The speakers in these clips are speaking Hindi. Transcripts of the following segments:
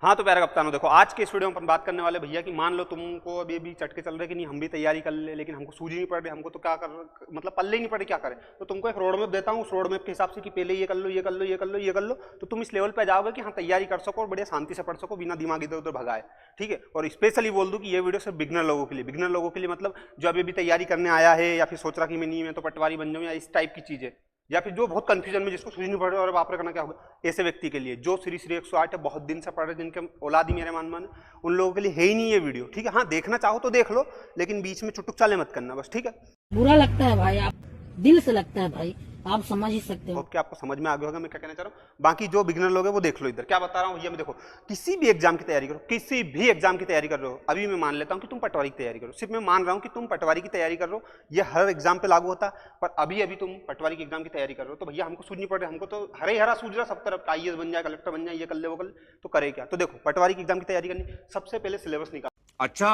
हाँ तो प्यारे कप्तानों, देखो आज के इस वीडियो में अपन बात करने वाले भैया कि मान लो तुमको अभी चटके चल रहे कि नहीं हम भी तैयारी कर ले, लेकिन हमको सूझ नहीं पड़ रही, हमको तो क्या कर मतलब पल्ले ही नहीं पड़े, क्या करें। तो तुमको एक रोड मैप देता हूँ, उस रोड मैप के हिसाब से कि पहले ये कर लो, ये कर लो, ये कर लो, ये कर लो, तो तुम इस लेवल पे जाओगे कि हाँ तैयारी कर सको और बढ़िया शांति से पढ़ सको बिना दिमाग इधर उधर भगाए। ठीक है। और स्पेशली बोल दूँ कि ये वीडियो सिर्फ बिगनर लोगों के लिए, बिगनर लोगों के लिए मतलब जो अभी तैयारी करने आया है या फिर सोच रहा कि मैं नहीं मैं तो पटवारी बन जाऊँ या इस टाइप की चीज़ें, या फिर जो बहुत कंफ्यूजन में जिसको सूझ नहीं पड़ रहा और बाप रे करना क्या होगा, ऐसे व्यक्ति के लिए जो श्री श्री 108 है बहुत दिन से पढ़ रहे, जिनके औलाद ही मेरे मान उन लोगों के लिए है ही नहीं ये वीडियो। ठीक है। हाँ देखना चाहो तो देख लो, लेकिन बीच में चुटुक चाले मत करना बस। ठीक है। बुरा लगता है भाई, आप दिल से लगता है भाई, आप समझ ही सकते हो। क्या आपको समझ में आ गया होगा मैं क्या कहना चाह रहा हूँ। बाकी जो बिगनर लोग हैं वो देख लो, इधर क्या बता रहा हूँ भैया मैं। देखो किसी भी एग्जाम की तैयारी करो, किसी भी एग्जाम की तैयारी कर रहे हो, अभी मैं मान लेता हूँ कि तुम पटवारी की तैयारी करो, सिर्फ मैं मान रहा हूँ कि तुम पटवारी की तैयारी कर रहे हो, ये हर एग्जाम पे लागू होता है, पर अभी तुम पटवारी की एग्जाम की तैयारी कर रहे हो तो भैया हमको सूझ नहीं पड़ रहा, हमको तो हरे हरा सूझ रहा सब तरफ, IAS बन जाए, कलेक्टर बन जाए, ये कर ले वो कर ले, तो करे क्या। तो देखो पटवारी की एग्जाम की तैयारी करनी, सबसे पहले सिलेबस निकाल। अच्छा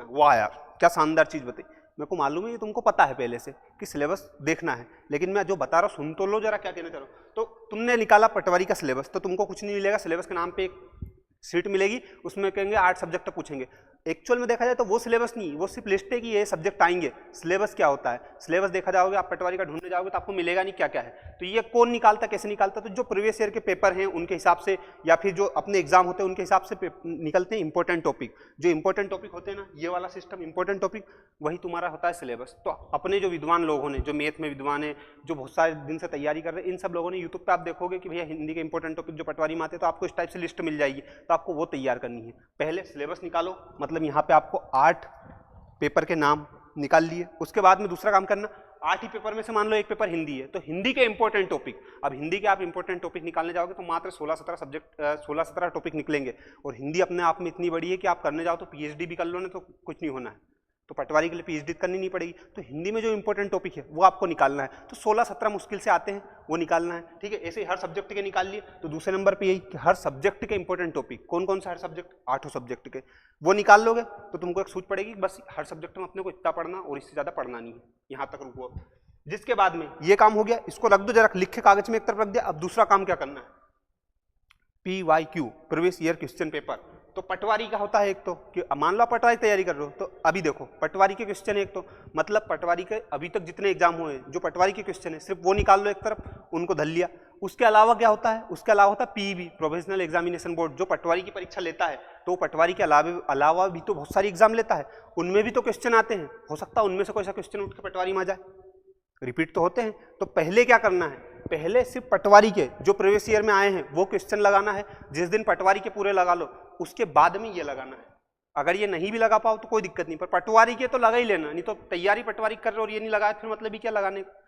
वाह यार क्या शानदार चीज बताई, मेरे को मालूम है ये तुमको पता है पहले से कि सिलेबस देखना है, लेकिन मैं जो बता रहा हूँ सुन तो लो जरा क्या कहना चाह रहा हूँ। तो तुमने निकाला पटवारी का सिलेबस, तो तुमको कुछ नहीं मिलेगा, सिलेबस के नाम पे एक सीट मिलेगी, उसमें कहेंगे 8 सब्जेक्ट पूछेंगे। एक्चुअल में देखा जाए तो वो सिलेबस नहीं, वो सिर्फ लिस्ट है कि ये सब्जेक्ट आएंगे। सिलेबस क्या होता है, सिलेबस देखा जाओगे आप पटवारी का ढूंढने जाओगे तो आपको मिलेगा नहीं क्या क्या है। तो ये कौन निकालता, कैसे निकालता, तो जो प्रीवियस ईयर के पेपर हैं उनके हिसाब से या फिर जो अपने एग्जाम होते हैं उनके हिसाब से निकलते हैं इंपॉर्टेंट टॉपिक। जो इंपॉर्टेंट टॉपिक होते हैं ना, ये वाला सिस्टम इंपॉर्टेंट टॉपिक वही तुम्हारा होता है सिलेबस। तो अपने जो विद्वान लोगों ने, जो मैथ में विद्वान है, जो बहुत सारे दिन से तैयारी कर रहे हैं, इन सब लोगों ने यूट्यूब पे आप देखोगे कि भैया हिंदी के इंपॉर्टेंट टॉपिक जो पटवारी में आते हैं, तो आपको इस टाइप से लिस्ट मिल जाएगी, तो आपको वो तैयार करनी है। पहले सिलेबस निकालो, मतलब यहाँ पे आपको 8 पेपर के नाम निकाल लिए, उसके बाद में दूसरा काम करना, 8 ही पेपर में से मान लो एक पेपर हिंदी है, तो हिंदी के इंपॉर्टेंट टॉपिक, अब हिंदी के आप इंपॉर्टेंट टॉपिक निकालने जाओगे तो मात्र 16-17 सब्जेक्ट 16-17 टॉपिक निकलेंगे, और हिंदी अपने आप में इतनी बड़ी है कि आप करने जाओ तो PhD भी कर लो ना तो कुछ नहीं होना है, तो पटवारी के लिए PhD करनी नहीं पड़ेगी। तो हिंदी में जो इंपॉर्टेंट टॉपिक है वो आपको निकालना है, तो 16-17 मुश्किल से आते हैं वो निकालना है। ठीक है। ऐसे ही हर सब्जेक्ट के निकाल लिए, तो दूसरे नंबर पे यही कि हर सब्जेक्ट के इंपॉर्टेंट टॉपिक कौन कौन सा, हर सब्जेक्ट 8 सब्जेक्ट के वो निकाल लोगे तो तुमको एक सूझ पड़ेगी बस हर सब्जेक्ट में अपने को इतना पढ़ना और इससे ज़्यादा पढ़ना नहीं है, यहाँ तक रुको। जिसके बाद में ये काम हो गया, इसको रख दो जरा, लिख के कागज में एक तरफ रख दिया। अब दूसरा काम क्या करना है, PYQ previous year question paper. तो पटवारी का होता है एक, तो कि मान लो पटवारी की तैयारी कर रहे हो तो अभी देखो पटवारी के क्वेश्चन है एक, तो मतलब पटवारी के अभी तक जितने एग्जाम हुए जो पटवारी के क्वेश्चन है सिर्फ वो निकाल लो एक तरफ, उनको धल लिया। उसके अलावा क्या होता है, उसके अलावा होता है PEB प्रोफेशनल एग्जामिनेशन बोर्ड, जो पटवारी की परीक्षा लेता है, तो पटवारी के अलावा भी तो बहुत सारी एग्जाम लेता है, उनमें भी तो क्वेश्चन आते हैं, हो सकता है उनमें से कोई सा क्वेश्चन उठ के पटवारी में आ जाए, रिपीट तो होते हैं। तो पहले क्या करना है, पहले सिर्फ पटवारी के जो प्रीवियस ईयर में आए हैं वो क्वेश्चन लगाना है, जिस दिन पटवारी के पूरे लगा लो उसके बाद में ये लगाना है। अगर ये नहीं भी लगा पाओ तो कोई दिक्कत नहीं, पर पटवारी के तो लगा ही लेना, नहीं तो तैयारी पटवारी कर रहे हो और ये नहीं लगाया फिर मतलब ही क्या लगाने का।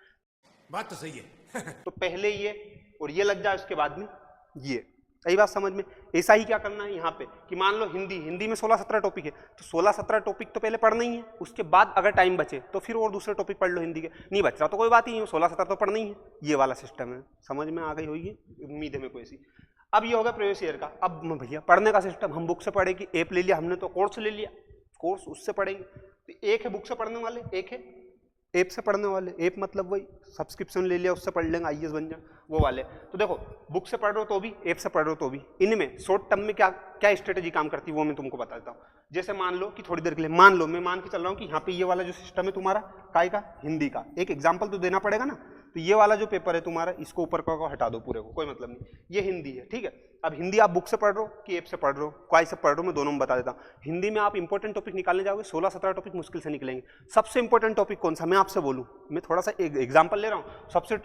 बात तो सही है। तो पहले ये और ये लग जाए, उसके बाद में ये, सही बात समझ में। ऐसा ही क्या करना है यहाँ पे कि मान लो हिंदी में 16-17 टॉपिक है, तो 16-17 टॉपिक तो पहले पढ़ना ही है, उसके बाद अगर टाइम बचे तो फिर और दूसरे टॉपिक पढ़ लो हिंदी के, नहीं बच रहा तो कोई बात ही नहीं, 16-17 तो पढ़ना ही है। ये वाला सिस्टम है, समझ में आ गई होगी उम्मीद है मेरे को ऐसी। अब ये होगा प्रीवियस ईयर का। अब भैया पढ़ने का सिस्टम, हम बुक से पढ़े कि ऐप ले लिया हमने तो कोर्स ले लिया, कोर्स उससे पढ़ेंगे, तो एक है बुक से पढ़ने वाले, एक है ऐप से पढ़ने वाले। ऐप मतलब वही सब्सक्रिप्शन ले लिया उससे पढ़ लेंगे, IAS बन जाए वो वाले। तो देखो बुक से पढ़ रहे हो तो भी, ऐप से पढ़ रहे हो तो भी, इनमें शॉर्ट टर्म में क्या क्या स्ट्रेटेजी काम करती है वो मैं तुमको बता देता हूँ। जैसे मान लो कि थोड़ी देर के लिए मान लो, मैं मान के चल रहा हूँ कि यहाँ पे ये वाला जो सिस्टम है तुम्हारा काय का, हिंदी का, एक एग्जाम्पल तो देना पड़ेगा ना, तो ये वाला जो पेपर है तुम्हारा इसको ऊपर को हटा दो पूरे को, कोई मतलब नहीं, ये हिंदी है। ठीक है। अब हिंदी आप बुक से पढ़ रहे हो कि ऐप से पढ़ रहे हो, क्वाई से पढ़ रहे हो, मैं दोनों में बता देता हूँ। हिंदी में आप इंपॉर्टेंट टॉपिक निकालने जाओगे 16-17 टॉपिक मुश्किल से निकलेंगे। सबसे इंपॉर्टेंट टॉपिक कौन सा मैं आपसे बोलूँ, मैं थोड़ा सा एग्जाम्पल ले रहा हूँ। सबसे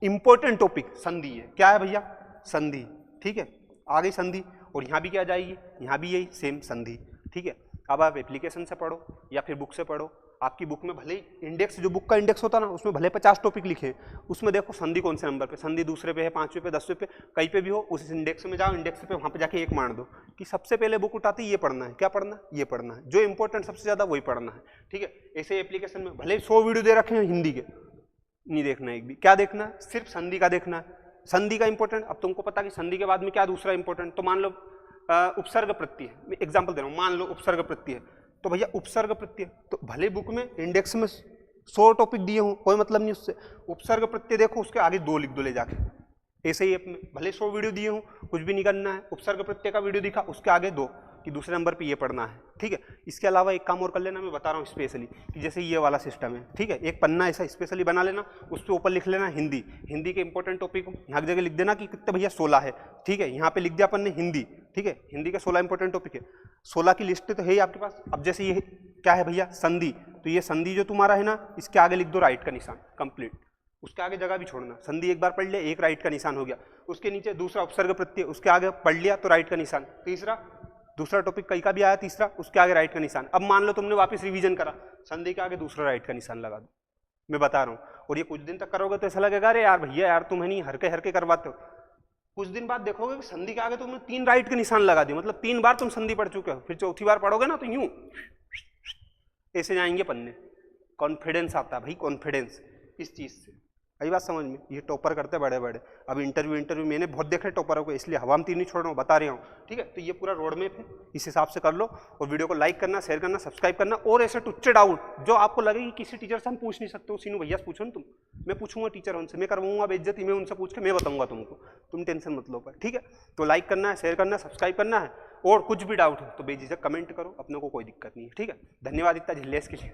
इंपॉर्टेंट टॉपिक संधि है। क्या है भैया, संधि। ठीक है, आ गई संधि, और यहाँ भी क्या जाएगी, यहाँ भी यही सेम संधि। ठीक है। अब आप एप्लीकेशन से पढ़ो या फिर बुक से पढ़ो, आपकी बुक में भले ही इंडेक्स, जो बुक का इंडेक्स होता है ना उसमें भले 50 टॉपिक लिखे, उसमें देखो संधि कौन से नंबर पे, संधि दूसरे पे है, 5वें पे, 10वें पे, कहीं पे भी हो, उस इंडेक्स में जाओ, इंडेक्स पे वहाँ पे जाके एक मार दो कि सबसे पहले बुक उठाते ये पढ़ना है, क्या पढ़ना, ये पढ़ना है, जो इंपॉर्टेंट सबसे ज़्यादा वही पढ़ना है। ठीक है। ऐसे एप्लीकेशन में भले 100 वीडियो दे रखे हैं हिंदी के, नहीं देखना एक भी, क्या देखना है, सिर्फ संधि का देखना है, संधि का इंपॉर्टेंट। अब तुमको पता कि संधि के बाद में क्या दूसरा इंपॉर्टेंट, तो मान लो उपसर्ग प्रत्यय, मैं एग्जाम्पल दे रहा हूँ, मान लो उपसर्ग प्रत्यय, तो भैया उपसर्ग प्रत्यय तो भले बुक में इंडेक्स में 100 टॉपिक दिए हों, कोई मतलब नहीं उससे, उपसर्ग प्रत्यय देखो उसके आगे 2 लिख दो ले जाके, ऐसे ही अपने भले 100 वीडियो दिए हूँ, कुछ भी नहीं करना है। उपसर्ग प्रत्यय का वीडियो दिखा, उसके आगे 2 कि दूसरे नंबर पे ये पढ़ना है, ठीक है। इसके अलावा एक काम और कर लेना, मैं बता रहा हूँ स्पेशली, कि जैसे ये वाला सिस्टम है, ठीक है, एक पन्ना ऐसा स्पेशली बना लेना, उस पर ऊपर लिख लेना हिंदी, हिंदी के इंपॉर्टेंट टॉपिक को यहाँ की जगह लिख देना कि कितने भैया 16 है, ठीक है। यहाँ पे लिख दिया अपन ने हिंदी, ठीक है, हिंदी के 16 इंपॉर्टेंट टॉपिक है, 16 की लिस्ट तो है ही आपके पास। अब जैसे ये क्या है भैया, संधि, तो ये संधि जो तुम्हारा है ना, इसके आगे लिख दो राइट का निशान, कंप्लीट। उसके आगे जगह भी छोड़ना, संधि एक बार पढ़ लिया, एक राइट का निशान हो गया। उसके नीचे दूसरा उपसर्ग प्रत्यय, उसके आगे पढ़ लिया तो राइट का निशान। तीसरा, दूसरा टॉपिक कहीं का भी आया तीसरा, उसके आगे राइट का निशान। अब मान लो तुमने वापस रिवीजन करा, संधि के आगे दूसरा राइट का निशान लगा दो, मैं बता रहा हूँ। और ये कुछ दिन तक करोगे तो ऐसा लगेगा अरे यार भैया यार तुम है नहीं हरके हरके करवाते हो। कुछ दिन बाद देखोगे कि संधि के आगे तुमने 3 राइट के निशान लगा दिए, मतलब 3 बार तुम संधि पढ़ चुके हो। फिर चौथी बार पढ़ोगे ना तो यूं ऐसे जाएंगे पन्ने। कॉन्फिडेंस आता है भाई, कॉन्फिडेंस इस चीज से। आई बात समझ में? ये टॉपर करते बड़े बड़े। अब इंटरव्यू मैंने बहुत देखे टॉपरों को, इसलिए हवा में तीर नहीं छोड़ रहा हूँ, बता रहा हूँ, ठीक है। तो ये पूरा रोड मैप है, इस हिसाब से कर लो। और वीडियो को लाइक करना, शेयर करना, सब्सक्राइब करना। और ऐसे टुच्चे डाउट जो आपको लगे कि किसी टीचर से हम पूछ नहीं सकते, सीनू भैया से पूछो ना तुम, मैं पूछूंगा टीचर उनसे, मैं करवाऊंगा बेइज्जती, मैं उनसे पूछ के मैं बताऊंगा तुमको, तुम टेंशन मत लो पर, ठीक है। तो लाइक करना है, शेयर करना है, सब्सक्राइब करना है। और कुछ भी डाउट हो तो बेझिझक कमेंट करो, अपने को कोई दिक्कत नहीं है, ठीक है। धन्यवाद इतना झिल्लेस के लिए।